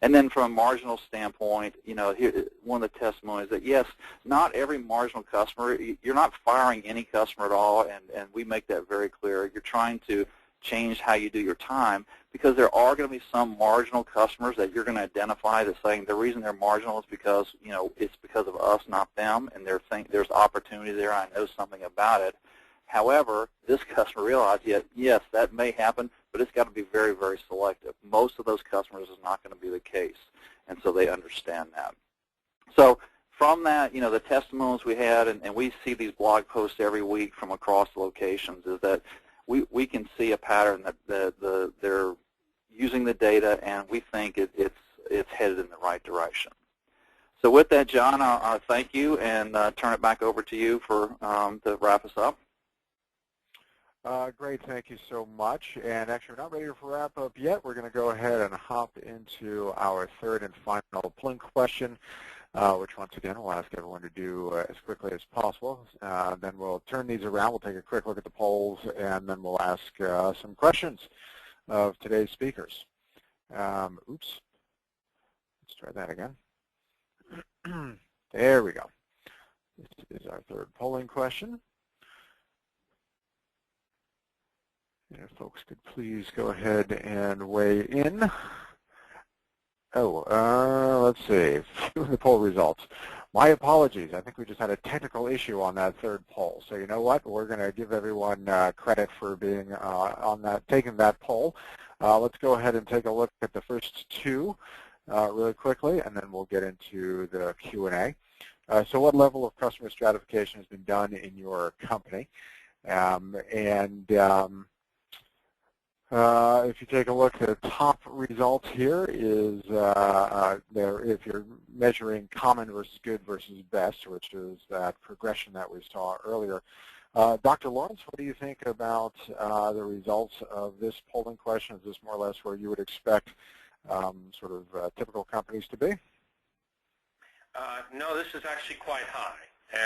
And then from a marginal standpoint, here, one of the testimonies that, yes, not every marginal customer, you're not firing any customer at all, and we make that very clear. You're trying to change how you do your time, because there are going to be some marginal customers that you're going to identify that's saying the reason they're marginal is because, it's because of us, not them, and there's opportunity there. I know something about it. However, this customer realized, yes, that may happen, but it's got to be very, very selective. Most of those customers is not going to be the case, and so they understand that. So from that, the testimonials we had, and we see these blog posts every week from across the locations, is that we can see a pattern that they're using the data, and we think it's headed in the right direction. So with that, John, I'll thank you and turn it back over to you to wrap us up. Great, thank you so much. And actually, we're not ready for wrap up yet. We're going to go ahead and hop into our third and final polling question, which once again we'll ask everyone to do as quickly as possible. Then we'll turn these around. We'll take a quick look at the polls, and then we'll ask some questions of today's speakers. Oops. Let's try that again. There we go. This is our third polling question. If folks could please go ahead and weigh in. Let's see. The poll results. My apologies. I think we just had a technical issue on that third poll. So you know what? We're going to give everyone credit for being taking that poll. Let's go ahead and take a look at the first two really quickly, and then we'll get into the Q&A. So what level of customer stratification has been done in your company? If you take a look at the top results here is if you're measuring common versus good versus best, which is that progression that we saw earlier. Dr. Lawrence, what do you think about the results of this polling question? Is this more or less where you would expect sort of typical companies to be? No, this is actually quite high.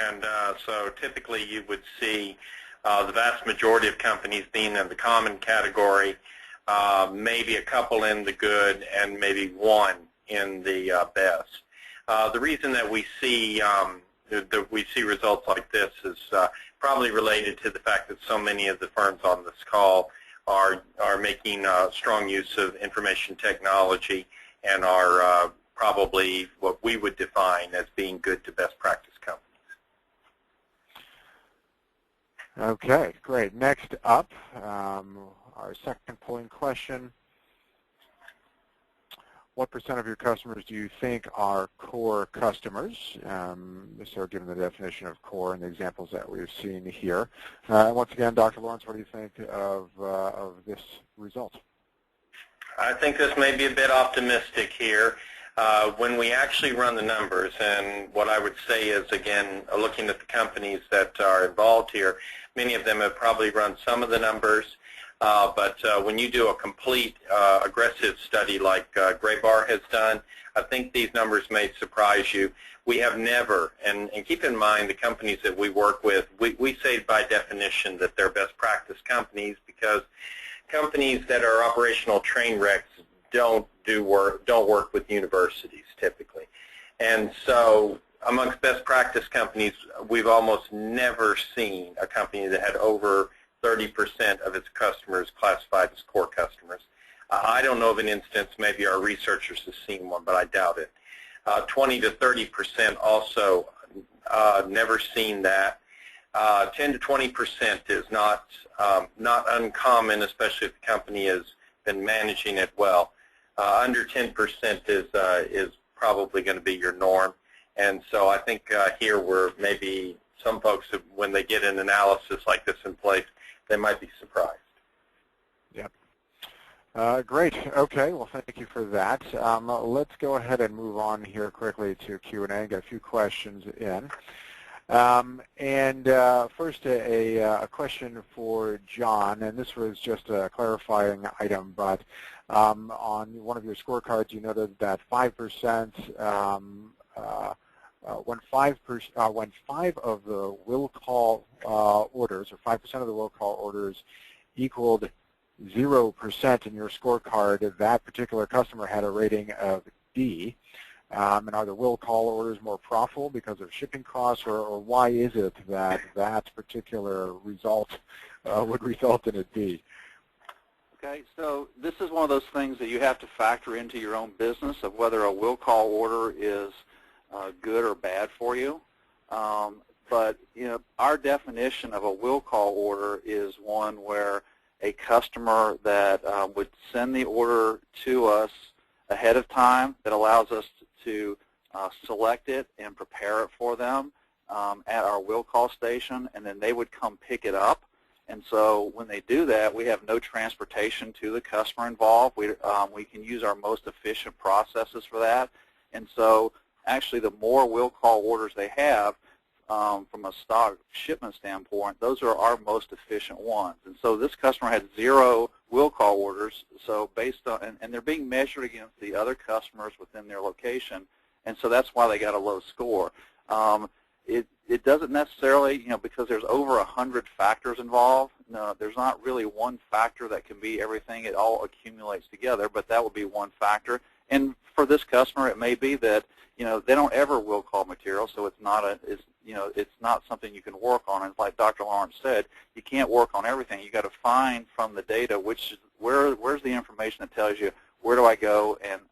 And so typically you would see the vast majority of companies being in the common category, maybe a couple in the good, and maybe one in the best. The reason that we see results like this is probably related to the fact that so many of the firms on this call are making strong use of information technology and are probably what we would define as being good to best practice companies. Okay, great. Next up, our second polling question. what percent of your customers do you think are core customers? So given the definition of core and the examples that we've seen here. And once again, Dr. Lawrence, what do you think of this result? I think this may be a bit optimistic here. When we actually run the numbers, and what I would say is, again, looking at the companies that are involved here, many of them have probably run some of the numbers, but when you do a complete aggressive study like Graybar has done, I think these numbers may surprise you. We have never, and keep in mind the companies that we work with, we say by definition that they're best practice companies, because companies that are operational train wrecks don't work with universities typically. And so amongst best practice companies, we've almost never seen a company that had over 30% of its customers classified as core customers. I don't know of an instance, maybe our researchers have seen one, but I doubt it. 20 to 30% also, never seen that. 10 to 20% is not uncommon, especially if the company has been managing it well. Under 10% is probably going to be your norm. And so I think here we're maybe some folks, when they get an analysis like this in place, they might be surprised. Yep. Great. Okay. Well, thank you for that. Let's go ahead and move on here quickly to Q&A and get a few questions in. First, a question for John, and this was just a clarifying item, but on one of your scorecards, you noted that 5%, when 5 of the will call orders, or 5% of the will call orders equaled 0% in your scorecard, that particular customer had a rating of D. And are the will call orders more profitable because of shipping costs, or why is it that that particular result would result in a D? Okay, so this is one of those things that you have to factor into your own business of whether a will call order is good or bad for you. But our definition of a will call order is one where a customer that would send the order to us ahead of time, that allows us to select it and prepare it for them at our will call station, and then they would come pick it up. And so when they do that, we have no transportation to the customer involved. We can use our most efficient processes for that. And so actually the more will call orders they have from a stock shipment standpoint, those are our most efficient ones. And so this customer had 0 will call orders, so based on, and they're being measured against the other customers within their location, and so that's why they got a low score. It doesn't necessarily, because there's over 100 factors involved, no, there's not really one factor that can be everything. It all accumulates together, but that would be one factor. And for this customer, it may be that, they don't ever will call material, so it's not something you can work on. And like Dr. Lawrence said, you can't work on everything. You got to find from the data where's the information that tells you where do I go and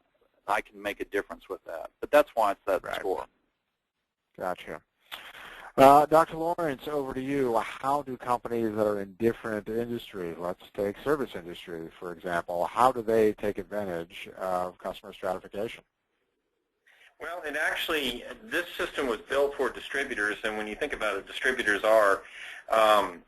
I can make a difference with that. But that's why it's that score. Gotcha. Dr. Lawrence, over to you. How do companies that are in different industries, let's take service industry, for example, how do they take advantage of customer stratification? Well, and actually, this system was built for distributors, and when you think about it, distributors are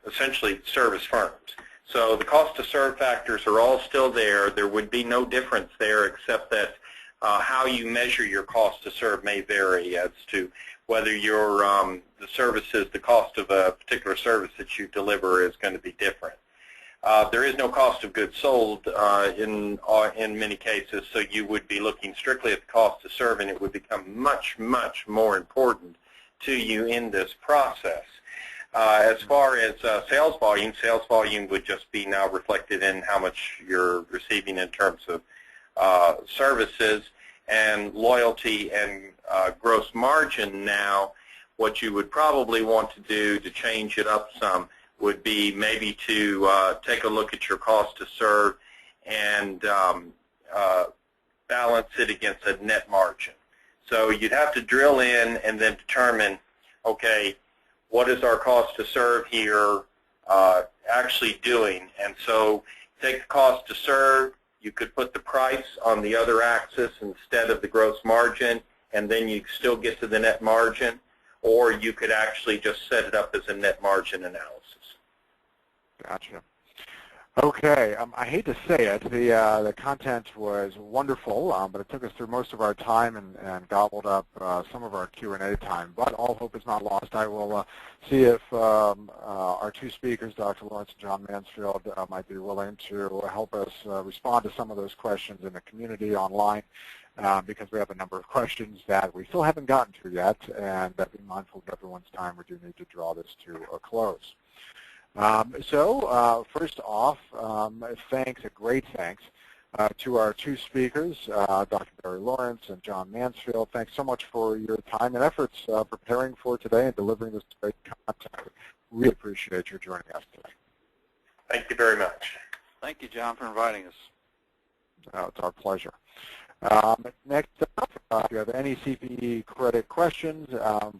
essentially service firms. So the cost to serve factors are all still there. There would be no difference there, except that how you measure your cost to serve may vary as to whether your the cost of a particular service that you deliver is going to be different. There is no cost of goods sold in many cases, so you would be looking strictly at the cost to serve, and it would become much, much more important to you in this process. As far as sales volume would just be now reflected in how much you're receiving in terms of services, and loyalty and gross margin. Now, what you would probably want to do to change it up some would be maybe to take a look at your cost to serve and balance it against a net margin. So you'd have to drill in and then determine, okay, what is our cost to serve here actually doing? And so take the cost to serve, You could put the price on the other axis instead of the gross margin, and then you still get to the net margin, or you could actually just set it up as a net margin analysis. Gotcha. Okay, I hate to say it, the content was wonderful, but it took us through most of our time and gobbled up some of our Q&A time. But all hope is not lost. I will see if our two speakers, Dr. Lawrence and John Mansfield, might be willing to help us respond to some of those questions in the community online, because we have a number of questions that we still haven't gotten to yet, and being mindful of everyone's time, we do need to draw this to a close. First off, a great thanks to our two speakers, Dr. Barry Lawrence and John Mansfield. Thanks so much for your time and efforts preparing for today and delivering this great content. Really appreciate your joining us today. Thank you very much. Thank you, John, for inviting us. It's our pleasure. Next up, if you have any CPE credit questions,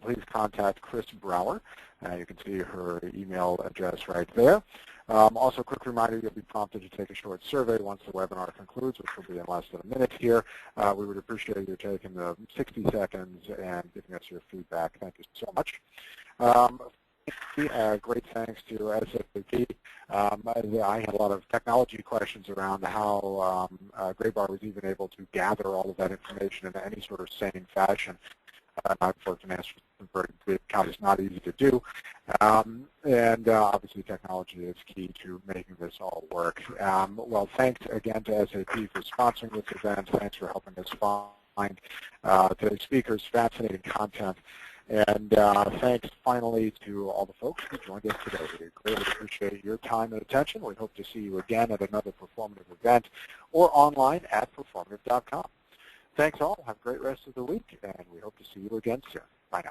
please contact Chris Brower. You can see her email address right there. Also, a quick reminder, you'll be prompted to take a short survey once the webinar concludes, which will be in less than a minute here. We would appreciate you taking the 60 seconds and giving us your feedback. Thank you so much. Great thanks to SAP. I had a lot of technology questions around how Graybar was even able to gather all of that information in any sort of sane fashion. For finance, very big count is not easy to do, and obviously technology is key to making this all work. Well, thanks again to SAP for sponsoring this event. Thanks for helping us find today's speakers, fascinating content. And thanks finally to all the folks who joined us today. We greatly appreciate your time and attention. We hope to see you again at another Performative event or online at performative.com. Thanks all. Have a great rest of the week, and we hope to see you again soon. Bye now.